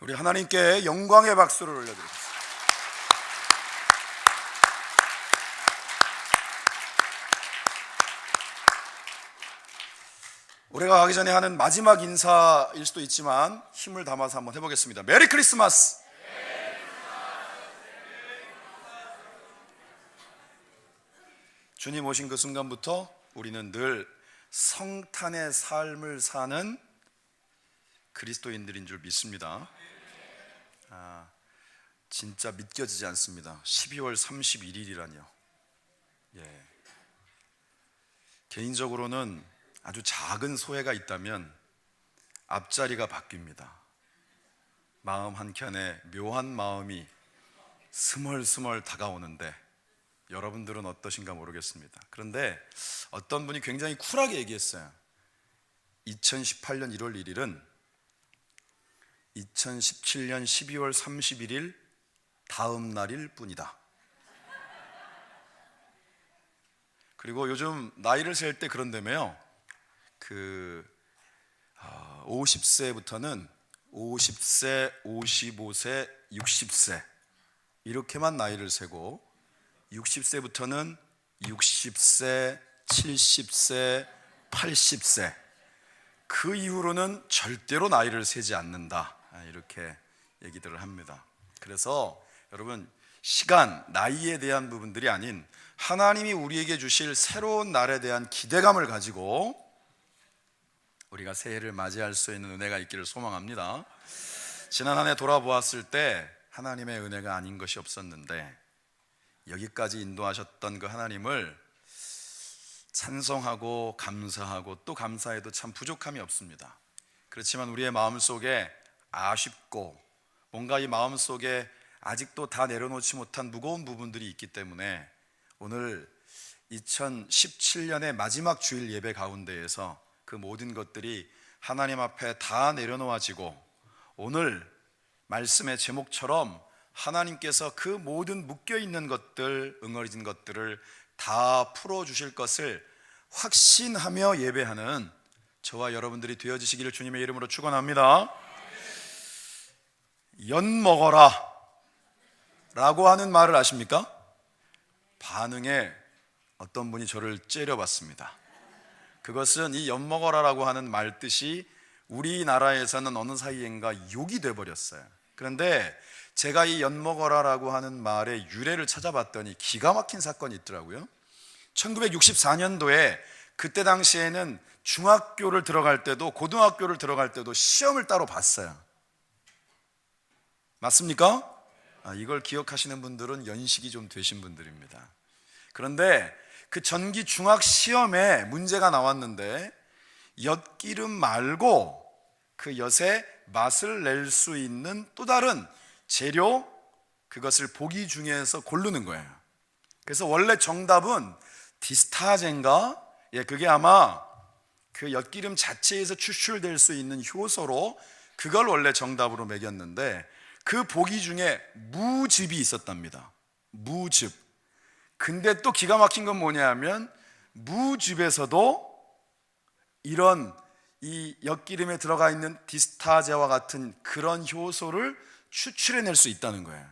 우리 하나님께 영광의 박수를 올려드리겠습니다. 올해가 가기 전에 하는 마지막 인사일 수도 있지만 힘을 담아서 한번 해보겠습니다. 메리 크리스마스! 주님 오신 그 순간부터 우리는 늘 성탄의 삶을 사는 그리스도인들인 줄 믿습니다. 진짜 믿겨지지 않습니다. 12월 31일이라니요. 개인적으로는 아주 작은 소회가 있다면 앞자리가 바뀝니다. 마음 한켠에 묘한 마음이 스멀스멀 다가오는데 여러분들은 어떠신가 모르겠습니다. 그런데 어떤 분이 굉장히 쿨하게 얘기했어요. 2018년 1월 1일은 2017년 12월 31일 다음 날일 뿐이다. 그리고 요즘 나이를 셀 때 그런다며요. 50세부터는 50세, 55세, 60세 이렇게만 나이를 세고 60세부터는 60세, 70세, 80세 그 이후로는 절대로 나이를 세지 않는다, 이렇게 얘기들을 합니다. 그래서 여러분, 시간, 나이에 대한 부분들이 아닌 하나님이 우리에게 주실 새로운 날에 대한 기대감을 가지고 우리가 새해를 맞이할 수 있는 은혜가 있기를 소망합니다. 지난 한 해 돌아보았을 때 하나님의 은혜가 아닌 것이 없었는데 여기까지 인도하셨던 그 하나님을 찬송하고 감사하고 또 감사해도 참 부족함이 없습니다. 그렇지만 우리의 마음속에 아쉽고 뭔가 이 마음속에 아직도 다 내려놓지 못한 무거운 부분들이 있기 때문에 오늘 2017년의 마지막 주일 예배 가운데에서 그 모든 것들이 하나님 앞에 다 내려놓아지고 오늘 말씀의 제목처럼 하나님께서 그 모든 묶여있는 것들, 응어리진 것들을 다 풀어주실 것을 확신하며 예배하는 저와 여러분들이 되어지시기를 주님의 이름으로 축원합니다. 연 먹어라 라고 하는 말을 아십니까? 반응에 어떤 분이 저를 째려봤습니다. 그것은 이 연 먹어라라고 하는 말 뜻이 우리나라에서는 어느 사이엔가 욕이 돼버렸어요. 그런데 제가 이 연 먹어라라고 하는 말의 유래를 찾아봤더니 기가 막힌 사건이 있더라고요. 1964년도에 그때 당시에는 중학교를 들어갈 때도 고등학교를 들어갈 때도 시험을 따로 봤어요. 맞습니까? 이걸 기억하시는 분들은 연식이 좀 되신 분들입니다. 그런데 그 전기 중학 시험에 문제가 나왔는데 엿기름 말고 그 엿의 맛을 낼 수 있는 또 다른 재료, 그것을 보기 중에서 고르는 거예요. 그래서 원래 정답은 디스타젠가? 그게 아마 그 엿기름 자체에서 추출될 수 있는 효소로 그걸 원래 정답으로 매겼는데 그 보기 중에 무즙이 있었답니다. 무즙. 근데 또 기가 막힌 건 뭐냐면 무즙에서도 이런 이 엿기름에 들어가 있는 디스타제와 같은 그런 효소를 추출해낼 수 있다는 거예요.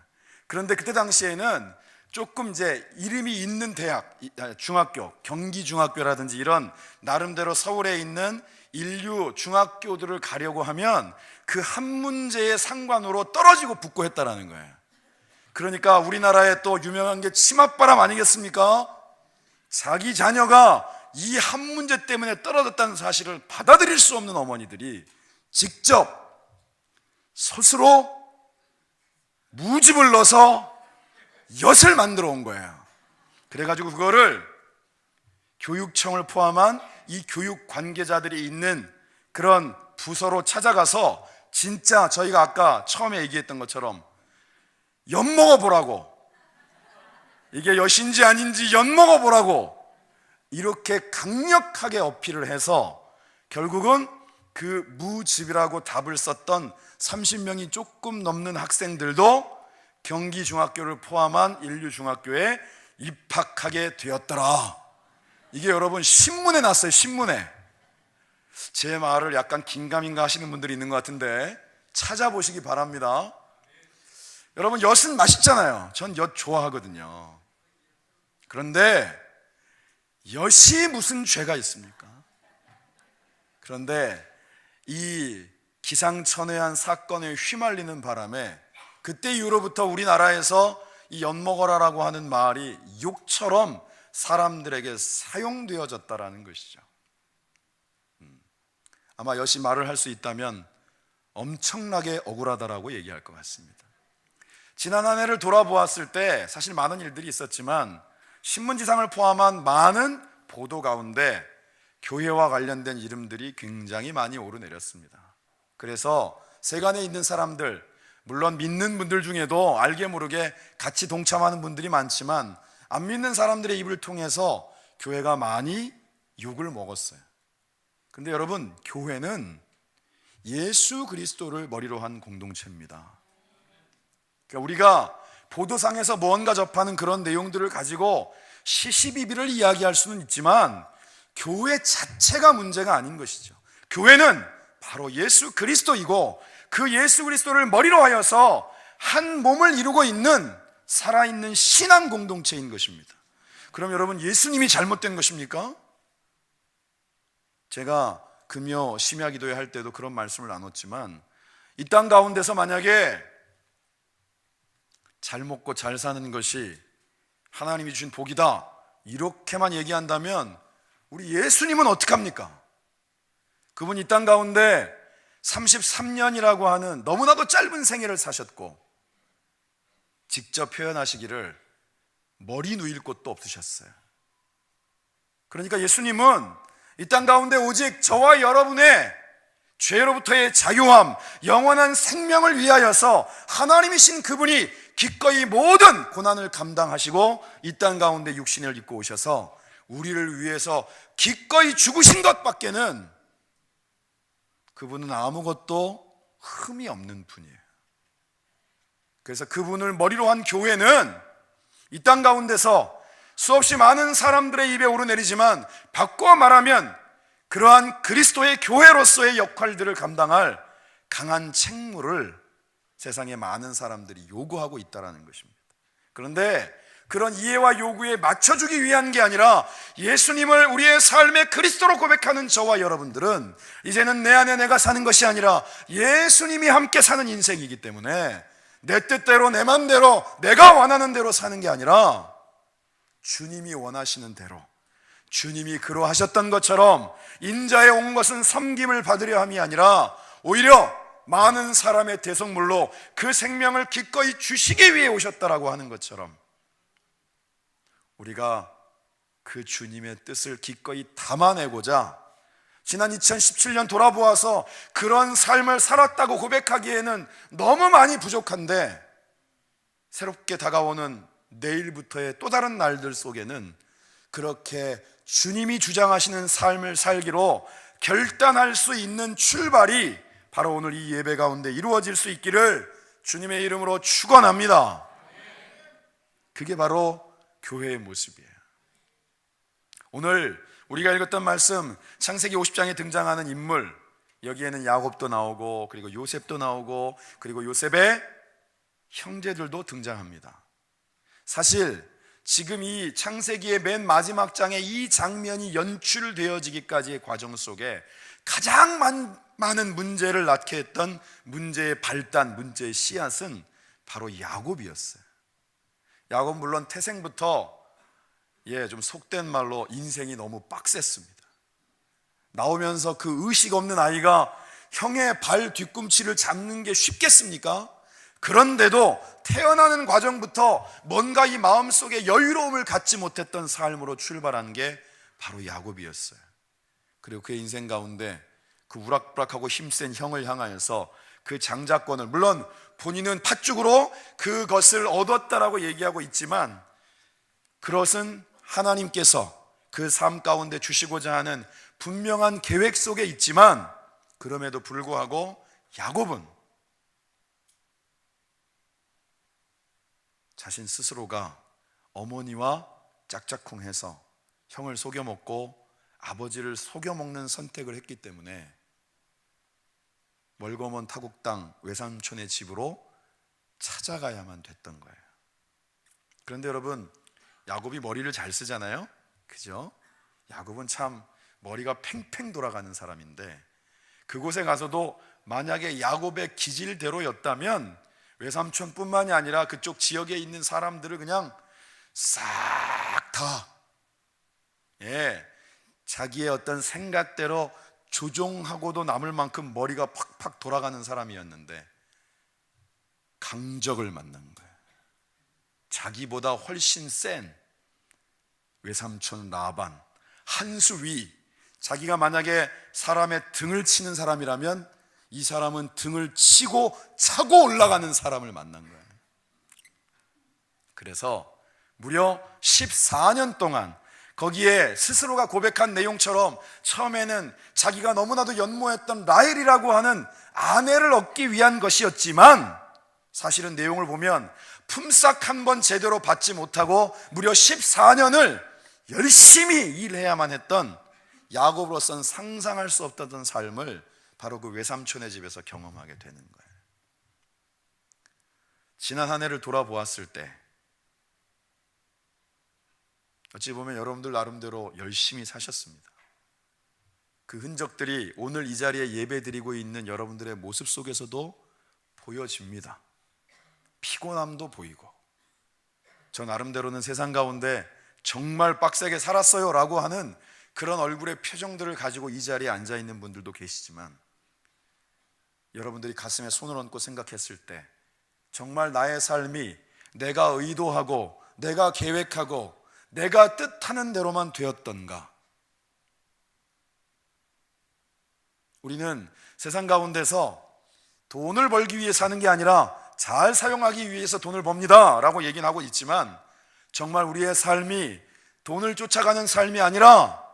그런데 그때 당시에는 조금 이제 이름이 있는 대학, 중학교, 경기중학교라든지 이런 나름대로 서울에 있는 인류 중학교들을 가려고 하면 그 한 문제의 상관으로 떨어지고 붙고 했다라는 거예요. 그러니까 우리나라에 또 유명한 게 치맛바람 아니겠습니까? 자기 자녀가 이 한 문제 때문에 떨어졌다는 사실을 받아들일 수 없는 어머니들이 직접 스스로 무즙을 넣어서 엿을 만들어 온 거예요. 그래가지고 그거를 교육청을 포함한 이 교육 관계자들이 있는 그런 부서로 찾아가서 진짜 저희가 아까 처음에 얘기했던 것처럼 엿 먹어보라고, 이게 엿인지 아닌지 엿 먹어보라고 이렇게 강력하게 어필을 해서 결국은 그 무즙이라고 답을 썼던 30명이 조금 넘는 학생들도 경기중학교를 포함한 인류중학교에 입학하게 되었더라. 이게 여러분 신문에 났어요. 신문에. 제 말을 약간 긴가민가 하시는 분들이 있는 것 같은데 찾아보시기 바랍니다. 여러분, 엿은 맛있잖아요. 전 엿 좋아하거든요. 그런데 엿이 무슨 죄가 있습니까? 그런데 이 기상천외한 사건에 휘말리는 바람에 그때 이후로부터 우리나라에서 이 엿먹어라라고 하는 말이 욕처럼 사람들에게 사용되어졌다라는 것이죠. 아마 엿이 말을 할 수 있다면 엄청나게 억울하다라고 얘기할 것 같습니다. 지난 한 해를 돌아보았을 때 사실 많은 일들이 있었지만 신문지상을 포함한 많은 보도 가운데 교회와 관련된 이름들이 굉장히 많이 오르내렸습니다. 그래서 세간에 있는 사람들, 물론 믿는 분들 중에도 알게 모르게 같이 동참하는 분들이 많지만 안 믿는 사람들의 입을 통해서 교회가 많이 욕을 먹었어요. 그런데 여러분, 교회는 예수 그리스도를 머리로 한 공동체입니다. 그러니까 우리가 보도상에서 무언가 접하는 그런 내용들을 가지고 시시비비를 이야기할 수는 있지만 교회 자체가 문제가 아닌 것이죠. 교회는 바로 예수 그리스도이고 그 예수 그리스도를 머리로 하여서 한 몸을 이루고 있는 살아있는 신앙 공동체인 것입니다. 그럼 여러분, 예수님이 잘못된 것입니까? 제가 금요 심야 기도회 할 때도 그런 말씀을 나눴지만 이 땅 가운데서 만약에 잘 먹고 잘 사는 것이 하나님이 주신 복이다 이렇게만 얘기한다면 우리 예수님은 어떡합니까? 그분 이 땅 가운데 33년이라고 하는 너무나도 짧은 생애를 사셨고 직접 표현하시기를 머리 누일 곳도 없으셨어요. 그러니까 예수님은 이 땅 가운데 오직 저와 여러분의 죄로부터의 자유함, 영원한 생명을 위하여서 하나님이신 그분이 기꺼이 모든 고난을 감당하시고 이 땅 가운데 육신을 입고 오셔서 우리를 위해서 기꺼이 죽으신 것밖에는 그분은 아무것도 흠이 없는 분이에요. 그래서 그분을 머리로 한 교회는 이 땅 가운데서 수없이 많은 사람들의 입에 오르내리지만 바꿔 말하면 그러한 그리스도의 교회로서의 역할들을 감당할 강한 책무를 세상의 많은 사람들이 요구하고 있다는 것입니다. 그런데 그런 이해와 요구에 맞춰주기 위한 게 아니라 예수님을 우리의 삶의 그리스도로 고백하는 저와 여러분들은 이제는 내 안에 내가 사는 것이 아니라 예수님이 함께 사는 인생이기 때문에 내 뜻대로 내 맘대로 내가 원하는 대로 사는 게 아니라 주님이 원하시는 대로, 주님이 그러하셨던 것처럼 인자에 온 것은 섬김을 받으려 함이 아니라 오히려 많은 사람의 대성물로 그 생명을 기꺼이 주시기 위해 오셨다라고 하는 것처럼 우리가 그 주님의 뜻을 기꺼이 담아내고자 지난 2017년 돌아보아서 그런 삶을 살았다고 고백하기에는 너무 많이 부족한데 새롭게 다가오는 내일부터의 또 다른 날들 속에는 그렇게 주님이 주장하시는 삶을 살기로 결단할 수 있는 출발이 바로 오늘 이 예배 가운데 이루어질 수 있기를 주님의 이름으로 축원합니다. 그게 바로 교회의 모습이에요. 오늘 우리가 읽었던 말씀 창세기 50장에 등장하는 인물, 여기에는 야곱도 나오고 그리고 요셉도 나오고 그리고 요셉의 형제들도 등장합니다. 사실 지금 이 창세기의 맨 마지막 장에 이 장면이 연출되어지기까지의 과정 속에 가장 많은 문제를 낳게 했던 문제의 발단, 문제의 씨앗은 바로 야곱이었어요. 야곱 물론 태생부터 좀 속된 말로 인생이 너무 빡셌습니다. 나오면서 그 의식 없는 아이가 형의 발 뒤꿈치를 잡는 게 쉽겠습니까? 그런데도 태어나는 과정부터 뭔가 이 마음속에 여유로움을 갖지 못했던 삶으로 출발한 게 바로 야곱이었어요. 그리고 그의 인생 가운데 그 우락부락하고 힘센 형을 향하여서 그 장자권을, 물론 본인은 팥죽으로 그것을 얻었다라고 얘기하고 있지만 그것은 하나님께서 그 삶 가운데 주시고자 하는 분명한 계획 속에 있지만 그럼에도 불구하고 야곱은 자신 스스로가 어머니와 짝짝꿍해서 형을 속여먹고 아버지를 속여먹는 선택을 했기 때문에 멀고 먼 타국 땅 외삼촌의 집으로 찾아가야만 됐던 거예요. 그런데 여러분, 야곱이 머리를 잘 쓰잖아요, 그죠? 야곱은 참 머리가 팽팽 돌아가는 사람인데, 그곳에 가서도 만약에 야곱의 기질대로였다면 외삼촌뿐만이 아니라 그쪽 지역에 있는 사람들을 그냥 싹 다 자기의 어떤 생각대로 조종하고도 남을 만큼 머리가 팍팍 돌아가는 사람이었는데 강적을 만난 거예요. 자기보다 훨씬 센 외삼촌 라반, 한 수 위, 자기가 만약에 사람의 등을 치는 사람이라면 이 사람은 등을 치고 차고 올라가는 사람을 만난 거예요. 그래서 무려 14년 동안 거기에 스스로가 고백한 내용처럼 처음에는 자기가 너무나도 연모했던 라헬이라고 하는 아내를 얻기 위한 것이었지만, 사실은 내용을 보면 품삯 한 번 제대로 받지 못하고 무려 14년을 열심히 일해야만 했던 야곱으로서는 상상할 수 없던 삶을 바로 그 외삼촌의 집에서 경험하게 되는 거예요. 지난 한 해를 돌아보았을 때 어찌 보면 여러분들 나름대로 열심히 사셨습니다. 그 흔적들이 오늘 이 자리에 예배드리고 있는 여러분들의 모습 속에서도 보여집니다. 피곤함도 보이고, 저 나름대로는 세상 가운데 정말 빡세게 살았어요 라고 하는 그런 얼굴의 표정들을 가지고 이 자리에 앉아 있는 분들도 계시지만, 여러분들이 가슴에 손을 얹고 생각했을 때 정말 나의 삶이 내가 의도하고 내가 계획하고 내가 뜻하는 대로만 되었던가? 우리는 세상 가운데서 돈을 벌기 위해 사는 게 아니라 잘 사용하기 위해서 돈을 법니다 라고 얘기는 하고 있지만, 정말 우리의 삶이 돈을 쫓아가는 삶이 아니라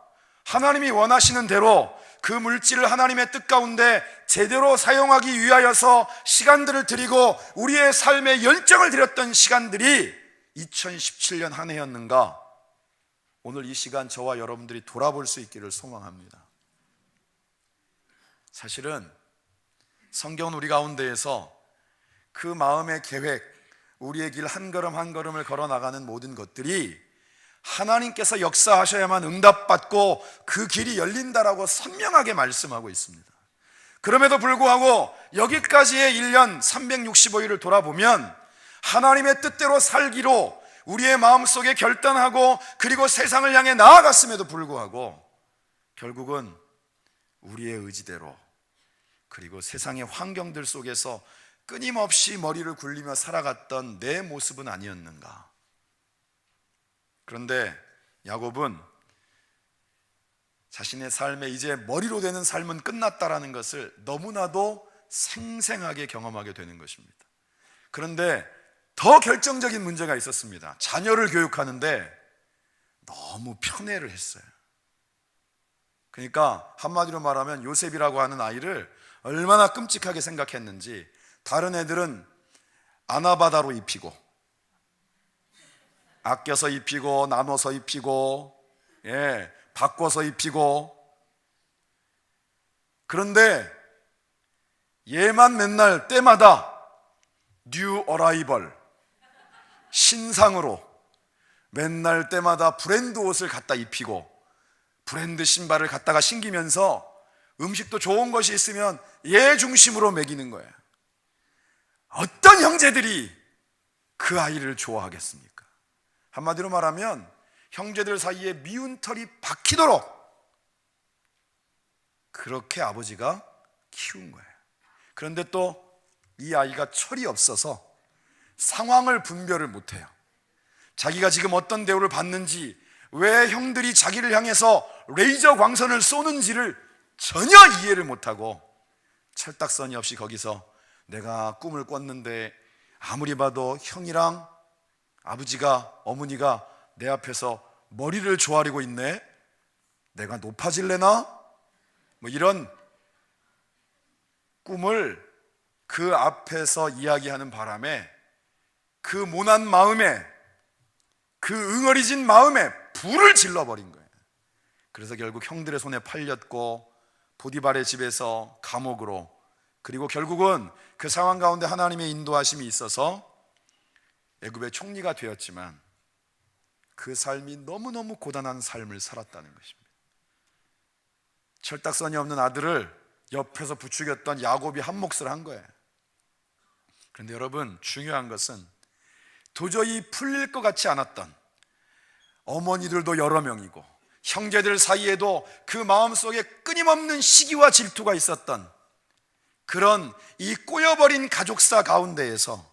하나님이 원하시는 대로 그 물질을 하나님의 뜻 가운데 제대로 사용하기 위하여서 시간들을 드리고 우리의 삶에 열정을 들였던 시간들이 2017년 한 해였는가? 오늘 이 시간 저와 여러분들이 돌아볼 수 있기를 소망합니다. 사실은 성경은 우리 가운데에서 그 마음의 계획, 우리의 길 한 걸음 한 걸음을 걸어 나가는 모든 것들이 하나님께서 역사하셔야만 응답받고 그 길이 열린다라고 선명하게 말씀하고 있습니다. 그럼에도 불구하고 여기까지의 1년 365일을 돌아보면 하나님의 뜻대로 살기로 우리의 마음속에 결단하고 그리고 세상을 향해 나아갔음에도 불구하고 결국은 우리의 의지대로 그리고 세상의 환경들 속에서 끊임없이 머리를 굴리며 살아갔던 내 모습은 아니었는가? 그런데 야곱은 자신의 삶에 이제 머리로 되는 삶은 끝났다라는 것을 너무나도 생생하게 경험하게 되는 것입니다. 그런데 더 결정적인 문제가 있었습니다. 자녀를 교육하는데 너무 편애를 했어요. 그러니까 한마디로 말하면 요셉이라고 하는 아이를 얼마나 끔찍하게 생각했는지, 다른 애들은 아나바다로 입히고 아껴서 입히고 나눠서 입히고 바꿔서 입히고, 그런데 얘만 맨날 때마다 뉴 어라이벌, 신상으로 맨날 때마다 브랜드 옷을 갖다 입히고 브랜드 신발을 갖다가 신기면서 음식도 좋은 것이 있으면 얘 중심으로 먹이는 거예요. 어떤 형제들이 그 아이를 좋아하겠습니까? 한마디로 말하면 형제들 사이에 미운 털이 박히도록 그렇게 아버지가 키운 거예요. 그런데 또 이 아이가 철이 없어서 상황을 분별을 못해요. 자기가 지금 어떤 대우를 받는지, 왜 형들이 자기를 향해서 레이저 광선을 쏘는지를 전혀 이해를 못하고 철딱서니 없이 거기서 내가 꿈을 꿨는데 아무리 봐도 형이랑 아버지가, 어머니가 내 앞에서 머리를 조아리고 있네, 내가 높아질래나? 뭐 이런 꿈을 그 앞에서 이야기하는 바람에 그 모난 마음에, 그 응어리진 마음에 불을 질러버린 거예요. 그래서 결국 형들의 손에 팔렸고 보디발의 집에서 감옥으로 그리고 결국은 그 상황 가운데 하나님의 인도하심이 있어서 애굽의 총리가 되었지만 그 삶이 너무너무 고단한 삶을 살았다는 것입니다. 철딱선이 없는 아들을 옆에서 부추겼던 야곱이 한 몫을 한 거예요. 그런데 여러분, 중요한 것은 도저히 풀릴 것 같지 않았던, 어머니들도 여러 명이고 형제들 사이에도 그 마음속에 끊임없는 시기와 질투가 있었던 그런 이 꼬여버린 가족사 가운데에서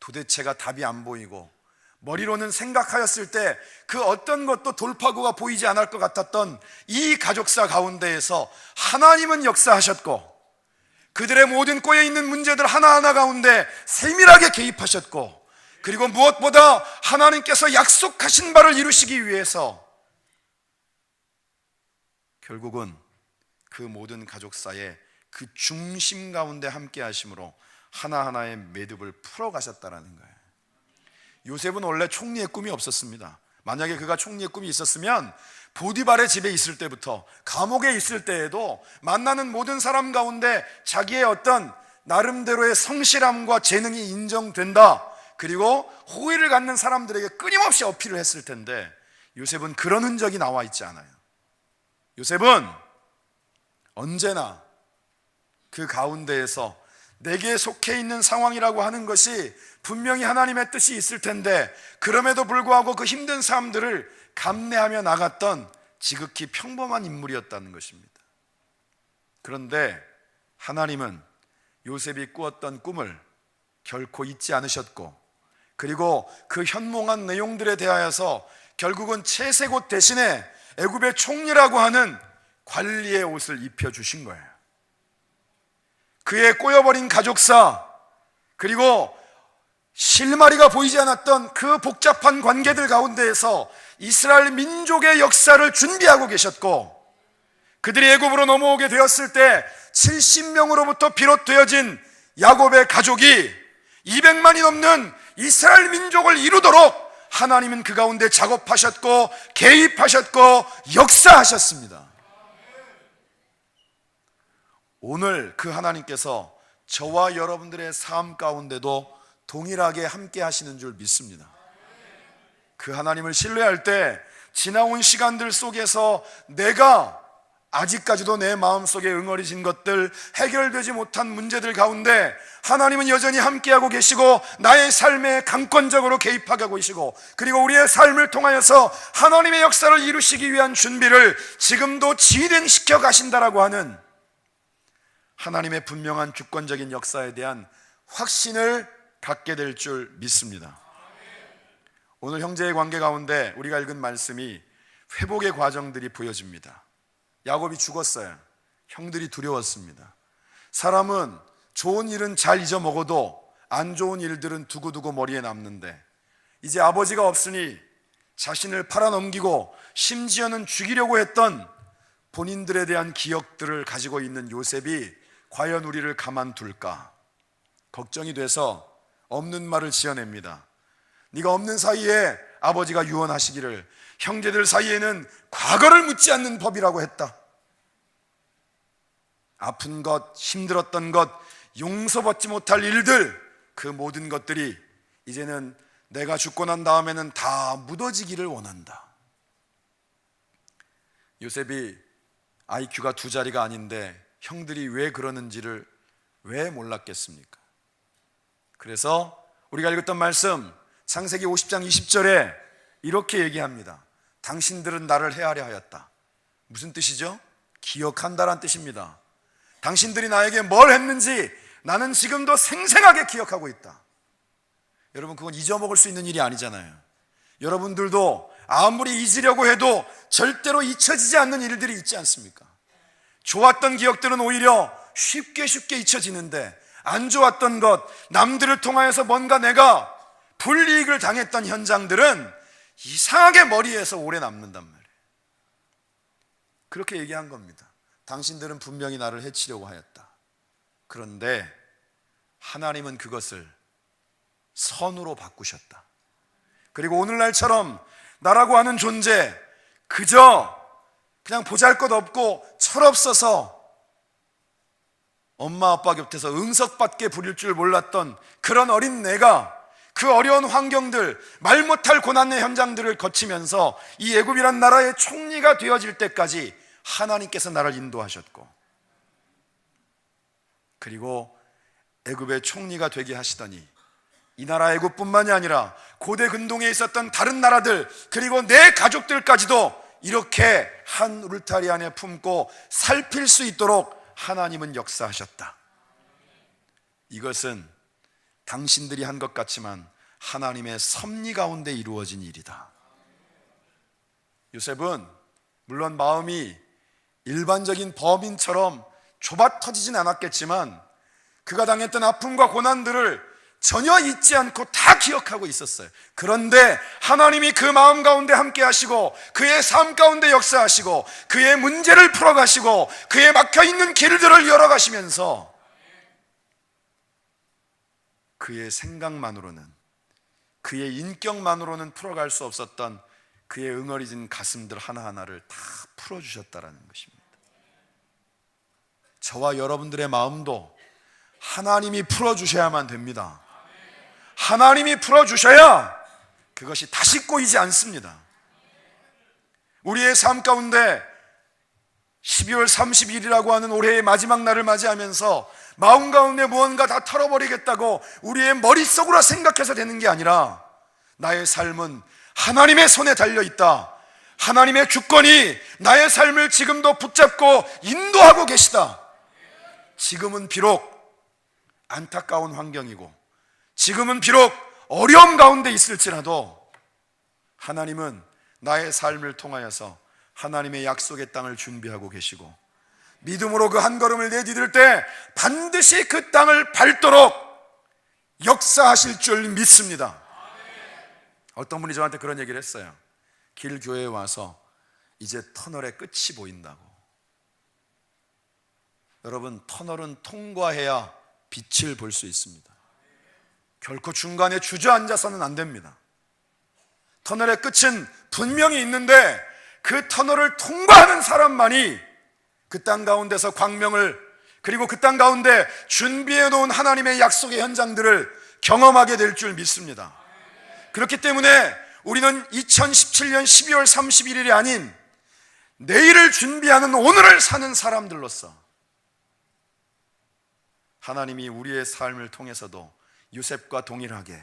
도대체가 답이 안 보이고 머리로는 생각하였을 때 그 어떤 것도 돌파구가 보이지 않을 것 같았던 이 가족사 가운데에서 하나님은 역사하셨고, 그들의 모든 꼬여있는 문제들 하나하나 가운데 세밀하게 개입하셨고, 그리고 무엇보다 하나님께서 약속하신 바를 이루시기 위해서 결국은 그 모든 가족사의 그 중심 가운데 함께 하심으로 하나하나의 매듭을 풀어가셨다는 거예요. 요셉은 원래 총리의 꿈이 없었습니다. 만약에 그가 총리의 꿈이 있었으면 보디발의 집에 있을 때부터, 감옥에 있을 때에도 만나는 모든 사람 가운데 자기의 어떤 나름대로의 성실함과 재능이 인정된다, 그리고 호의를 갖는 사람들에게 끊임없이 어필을 했을 텐데, 요셉은 그런 흔적이 나와 있지 않아요. 요셉은 언제나 그 가운데에서 내게 속해 있는 상황이라고 하는 것이 분명히 하나님의 뜻이 있을 텐데, 그럼에도 불구하고 그 힘든 삶들을 감내하며 나갔던 지극히 평범한 인물이었다는 것입니다. 그런데 하나님은 요셉이 꾸었던 꿈을 결코 잊지 않으셨고, 그리고 그 현몽한 내용들에 대하여서 결국은 채색옷 대신에 애굽의 총리라고 하는 관리의 옷을 입혀주신 거예요. 그의 꼬여버린 가족사, 그리고 실마리가 보이지 않았던 그 복잡한 관계들 가운데에서 이스라엘 민족의 역사를 준비하고 계셨고, 그들이 애굽으로 넘어오게 되었을 때 70명으로부터 비롯되어진 야곱의 가족이 200만이 넘는 이스라엘 민족을 이루도록 하나님은 그 가운데 작업하셨고 개입하셨고 역사하셨습니다. 오늘 그 하나님께서 저와 여러분들의 삶 가운데도 동일하게 함께 하시는 줄 믿습니다. 그 하나님을 신뢰할 때 지나온 시간들 속에서 내가 아직까지도 내 마음속에 응어리진 것들, 해결되지 못한 문제들 가운데 하나님은 여전히 함께하고 계시고 나의 삶에 강권적으로 개입하고 계시고, 그리고 우리의 삶을 통하여서 하나님의 역사를 이루시기 위한 준비를 지금도 진행시켜 가신다라고 하는 하나님의 분명한 주권적인 역사에 대한 확신을 갖게 될 줄 믿습니다. 오늘 형제의 관계 가운데 우리가 읽은 말씀이 회복의 과정들이 보여집니다. 야곱이 죽었어요. 형들이 두려웠습니다. 사람은 좋은 일은 잘 잊어먹어도 안 좋은 일들은 두고두고 머리에 남는데, 이제 아버지가 없으니 자신을 팔아넘기고 심지어는 죽이려고 했던 본인들에 대한 기억들을 가지고 있는 요셉이 과연 우리를 가만둘까 걱정이 돼서 없는 말을 지어냅니다. 네가 없는 사이에 아버지가 유언하시기를 형제들 사이에는 과거를 묻지 않는 법이라고 했다. 아픈 것, 힘들었던 것, 용서받지 못할 일들, 그 모든 것들이 이제는 내가 죽고 난 다음에는 다 묻어지기를 원한다. 요셉이 IQ가 2자리가 아닌데 형들이 왜 그러는지를 왜 몰랐겠습니까? 그래서 우리가 읽었던 말씀 창세기 50장 20절에 이렇게 얘기합니다. 당신들은 나를 헤아려 하였다. 무슨 뜻이죠? 기억한다란 뜻입니다. 당신들이 나에게 뭘 했는지 나는 지금도 생생하게 기억하고 있다. 여러분, 그건 잊어먹을 수 있는 일이 아니잖아요. 여러분들도 아무리 잊으려고 해도 절대로 잊혀지지 않는 일들이 있지 않습니까? 좋았던 기억들은 오히려 쉽게 잊혀지는데, 안 좋았던 것, 남들을 통하여서 뭔가 내가 불이익을 당했던 현장들은 이상하게 머리에서 오래 남는단 말이에요. 그렇게 얘기한 겁니다. 당신들은 분명히 나를 해치려고 하였다. 그런데 하나님은 그것을 선으로 바꾸셨다. 그리고 오늘날처럼 나라고 하는 존재, 그저 그냥 보잘것없고 철없어서 엄마 아빠 곁에서 응석받게 부릴 줄 몰랐던 그런 어린 내가 그 어려운 환경들, 말 못할 고난의 현장들을 거치면서 이 애굽이란 나라의 총리가 되어질 때까지 하나님께서 나를 인도하셨고, 그리고 애굽의 총리가 되게 하시더니 이 나라 애굽뿐만이 아니라 고대 근동에 있었던 다른 나라들, 그리고 내 가족들까지도 이렇게 한 울타리 안에 품고 살필 수 있도록 하나님은 역사하셨다. 이것은 당신들이 한 것 같지만 하나님의 섭리 가운데 이루어진 일이다. 요셉은 물론 마음이 일반적인 범인처럼 좁아 터지진 않았겠지만 그가 당했던 아픔과 고난들을 전혀 잊지 않고 다 기억하고 있었어요. 그런데 하나님이 그 마음 가운데 함께 하시고 그의 삶 가운데 역사하시고 그의 문제를 풀어가시고 그의 막혀있는 길들을 열어가시면서 그의 생각만으로는, 그의 인격만으로는 풀어갈 수 없었던 그의 응어리진 가슴들 하나하나를 다 풀어주셨다라는 것입니다. 저와 여러분들의 마음도 하나님이 풀어주셔야만 됩니다. 하나님이 풀어주셔야 그것이 다시 꼬이지 않습니다. 우리의 삶 가운데 12월 30일이라고 하는 올해의 마지막 날을 맞이하면서 마음 가운데 무언가 다 털어버리겠다고 우리의 머릿속으로 생각해서 되는 게 아니라 나의 삶은 하나님의 손에 달려있다. 하나님의 주권이 나의 삶을 지금도 붙잡고 인도하고 계시다. 지금은 비록 안타까운 환경이고 지금은 비록 어려움 가운데 있을지라도 하나님은 나의 삶을 통하여서 하나님의 약속의 땅을 준비하고 계시고 믿음으로 그 한 걸음을 내디딜 때 반드시 그 땅을 밟도록 역사하실 줄 믿습니다. 어떤 분이 저한테 그런 얘기를 했어요. 길 교회에 와서 이제 터널의 끝이 보인다고. 여러분, 터널은 통과해야 빛을 볼 수 있습니다. 결코 중간에 주저앉아서는 안 됩니다. 터널의 끝은 분명히 있는데 그 터널을 통과하는 사람만이 그 땅 가운데서 광명을, 그리고 그 땅 가운데 준비해 놓은 하나님의 약속의 현장들을 경험하게 될 줄 믿습니다. 그렇기 때문에 우리는 2017년 12월 31일이 아닌 내일을 준비하는 오늘을 사는 사람들로서 하나님이 우리의 삶을 통해서도 요셉과 동일하게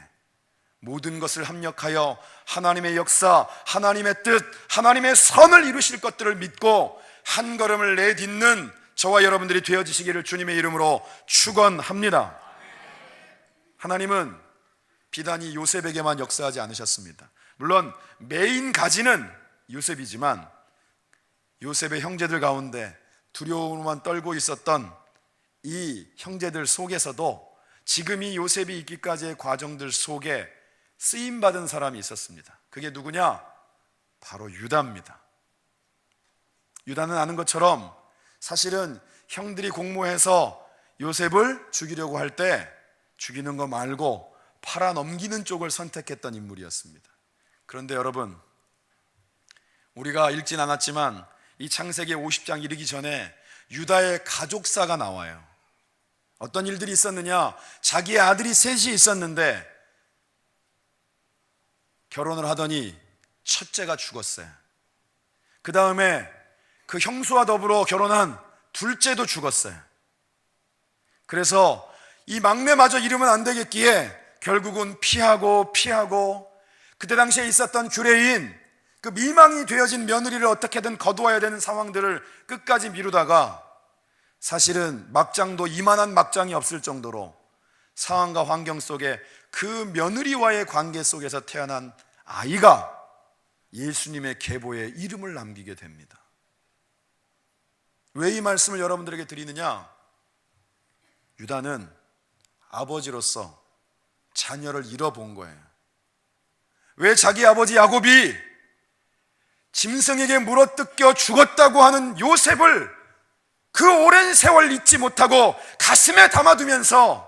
모든 것을 합력하여 하나님의 역사, 하나님의 뜻, 하나님의 선을 이루실 것들을 믿고 한 걸음을 내딛는 저와 여러분들이 되어지시기를 주님의 이름으로 축원합니다. 하나님은 비단이 요셉에게만 역사하지 않으셨습니다. 물론 메인 가지는 요셉이지만 요셉의 형제들 가운데 두려움만 떨고 있었던 이 형제들 속에서도 지금 이 요셉이 있기까지의 과정들 속에 쓰임받은 사람이 있었습니다. 그게 누구냐? 바로 유다입니다. 유다는 아는 것처럼 사실은 형들이 공모해서 요셉을 죽이려고 할 때 죽이는 거 말고 팔아넘기는 쪽을 선택했던 인물이었습니다. 그런데 여러분, 우리가 읽진 않았지만 이 창세기 50장 이르기 전에 유다의 가족사가 나와요. 어떤 일들이 있었느냐? 자기의 아들이 셋이 있었는데 결혼을 하더니 첫째가 죽었어요. 그 다음에 그 형수와 더불어 결혼한 둘째도 죽었어요. 그래서 이 막내마저 잃으면 안 되겠기에 결국은 피하고 그때 당시에 있었던 규례인 그 미망이 되어진 며느리를 어떻게든 거두어야 되는 상황들을 끝까지 미루다가 사실은 막장도 이만한 막장이 없을 정도로 상황과 환경 속에 그 며느리와의 관계 속에서 태어난 아이가 예수님의 계보에 이름을 남기게 됩니다. 왜 이 말씀을 여러분들에게 드리느냐? 유다는 아버지로서 자녀를 잃어본 거예요. 왜 자기 아버지 야곱이 짐승에게 물어뜯겨 죽었다고 하는 요셉을 그 오랜 세월 잊지 못하고 가슴에 담아두면서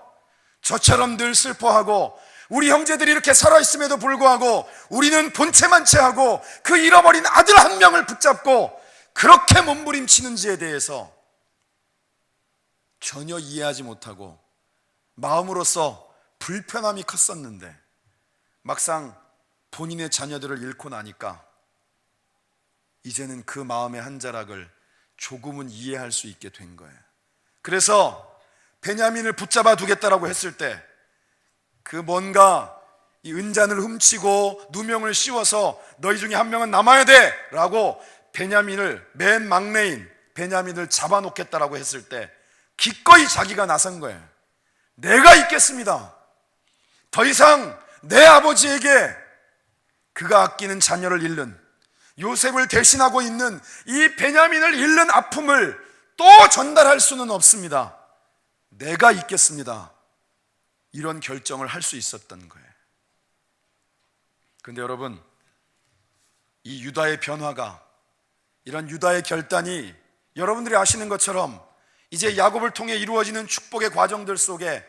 저처럼 늘 슬퍼하고 우리 형제들이 이렇게 살아있음에도 불구하고 우리는 본체만 채하고 그 잃어버린 아들 한 명을 붙잡고 그렇게 몸부림치는지에 대해서 전혀 이해하지 못하고 마음으로서 불편함이 컸었는데 막상 본인의 자녀들을 잃고 나니까 이제는 그 마음의 한 자락을 조금은 이해할 수 있게 된 거예요. 그래서 베냐민을 붙잡아 두겠다라고 했을 때 그 뭔가 이 은잔을 훔치고 누명을 씌워서 너희 중에 한 명은 남아야 돼 라고 베냐민을, 맨 막내인 베냐민을 잡아놓겠다라고 했을 때 기꺼이 자기가 나선 거예요. 내가 있겠습니다. 더 이상 내 아버지에게 그가 아끼는 자녀를 잃는, 요셉을 대신하고 있는 이 베냐민을 잃는 아픔을 또 전달할 수는 없습니다. 내가 있겠습니다. 이런 결정을 할 수 있었던 거예요. 그런데 여러분, 이 유다의 변화가, 이런 유다의 결단이 여러분들이 아시는 것처럼 이제 야곱을 통해 이루어지는 축복의 과정들 속에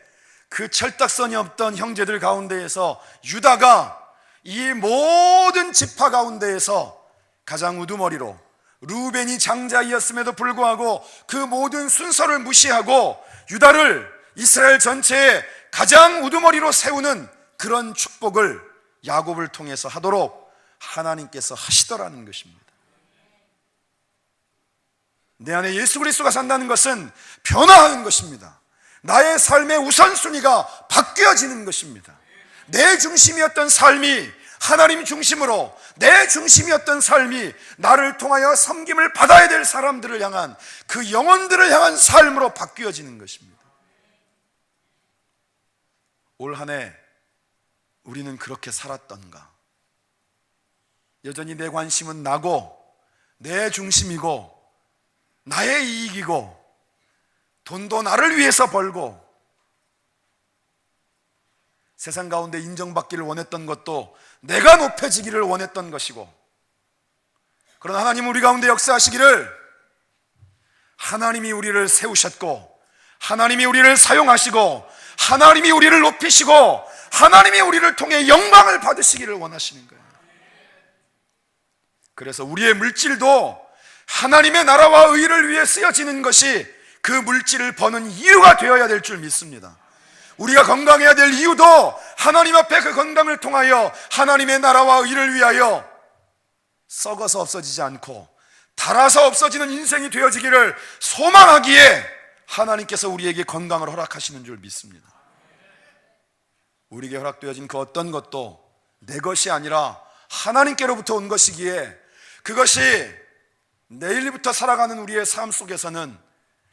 그 철딱선이 없던 형제들 가운데에서 유다가 이 모든 지파 가운데에서 가장 우두머리로, 루벤이 장자이었음에도 불구하고 그 모든 순서를 무시하고 유다를 이스라엘 전체에 가장 우두머리로 세우는 그런 축복을 야곱을 통해서 하도록 하나님께서 하시더라는 것입니다. 내 안에 예수 그리스도가 산다는 것은 변화하는 것입니다. 나의 삶의 우선순위가 바뀌어지는 것입니다. 내 중심이었던 삶이 하나님 중심으로, 내 중심이었던 삶이 나를 통하여 섬김을 받아야 될 사람들을 향한, 그 영혼들을 향한 삶으로 바뀌어지는 것입니다. 올 한 해 우리는 그렇게 살았던가? 여전히 내 관심은 나고 내 중심이고 나의 이익이고 돈도 나를 위해서 벌고 세상 가운데 인정받기를 원했던 것도 내가 높여지기를 원했던 것이고, 그러나 하나님 우리 가운데 역사하시기를, 하나님이 우리를 세우셨고 하나님이 우리를 사용하시고 하나님이 우리를 높이시고 하나님이 우리를 통해 영광을 받으시기를 원하시는 거예요. 그래서 우리의 물질도 하나님의 나라와 의를 위해 쓰여지는 것이 그 물질을 버는 이유가 되어야 될 줄 믿습니다. 우리가 건강해야 될 이유도 하나님 앞에 그 건강을 통하여 하나님의 나라와 의를 위하여 썩어서 없어지지 않고 닳아서 없어지는 인생이 되어지기를 소망하기에 하나님께서 우리에게 건강을 허락하시는 줄 믿습니다. 우리에게 허락되어진 그 어떤 것도 내 것이 아니라 하나님께로부터 온 것이기에, 그것이 내일부터 살아가는 우리의 삶 속에서는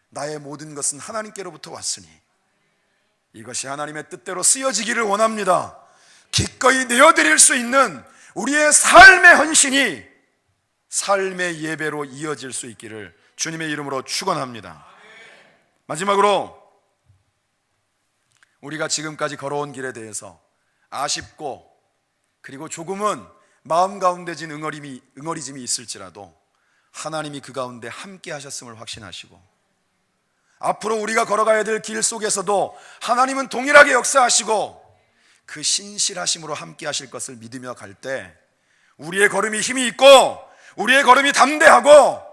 나의 모든 것은 하나님께로부터 왔으니 이것이 하나님의 뜻대로 쓰여지기를 원합니다. 기꺼이 내어드릴 수 있는 우리의 삶의 헌신이 삶의 예배로 이어질 수 있기를 주님의 이름으로 축원합니다. 마지막으로 우리가 지금까지 걸어온 길에 대해서 아쉽고 그리고 조금은 마음 가운데 진 응어리짐이 있을지라도 하나님이 그 가운데 함께 하셨음을 확신하시고, 앞으로 우리가 걸어가야 될 길 속에서도 하나님은 동일하게 역사하시고 그 신실하심으로 함께 하실 것을 믿으며 갈 때 우리의 걸음이 힘이 있고 우리의 걸음이 담대하고,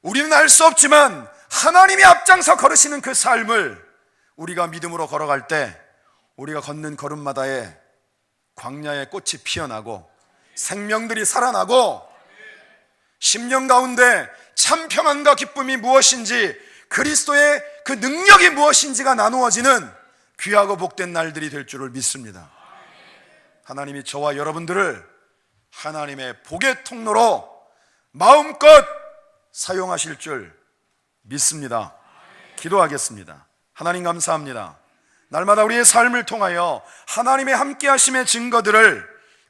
우리는 알 수 없지만 하나님이 앞장서 걸으시는 그 삶을 우리가 믿음으로 걸어갈 때 우리가 걷는 걸음마다에 광야의 꽃이 피어나고 생명들이 살아나고, 10년 가운데 참 평안과 기쁨이 무엇인지, 그리스도의 그 능력이 무엇인지가 나누어지는 귀하고 복된 날들이 될 줄을 믿습니다. 하나님이 저와 여러분들을 하나님의 복의 통로로 마음껏 사용하실 줄 믿습니다. 기도하겠습니다. 하나님 감사합니다. 날마다 우리의 삶을 통하여 하나님의 함께 하심의 증거들을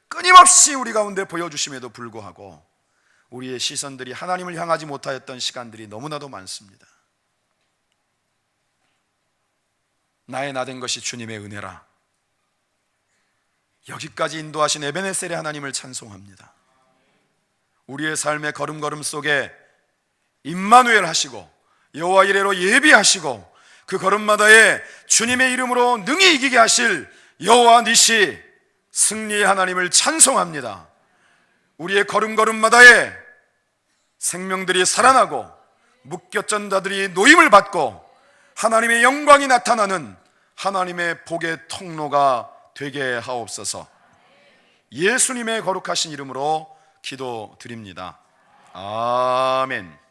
끊임없이 우리 가운데 보여주심에도 불구하고 우리의 시선들이 하나님을 향하지 못하였던 시간들이 너무나도 많습니다. 나의 나된 것이 주님의 은혜라. 여기까지 인도하신 에베네셀의 하나님을 찬송합니다. 우리의 삶의 걸음걸음 속에 임마누엘 하시고 여호와 이레로 예비하시고 그 걸음마다에 주님의 이름으로 능히 이기게 하실 여호와 니시 승리의 하나님을 찬송합니다. 우리의 걸음걸음마다에 생명들이 살아나고 묶였던 자들이 노임을 받고 하나님의 영광이 나타나는 하나님의 복의 통로가 되게 하옵소서. 예수님의 거룩하신 이름으로 기도드립니다. 아멘.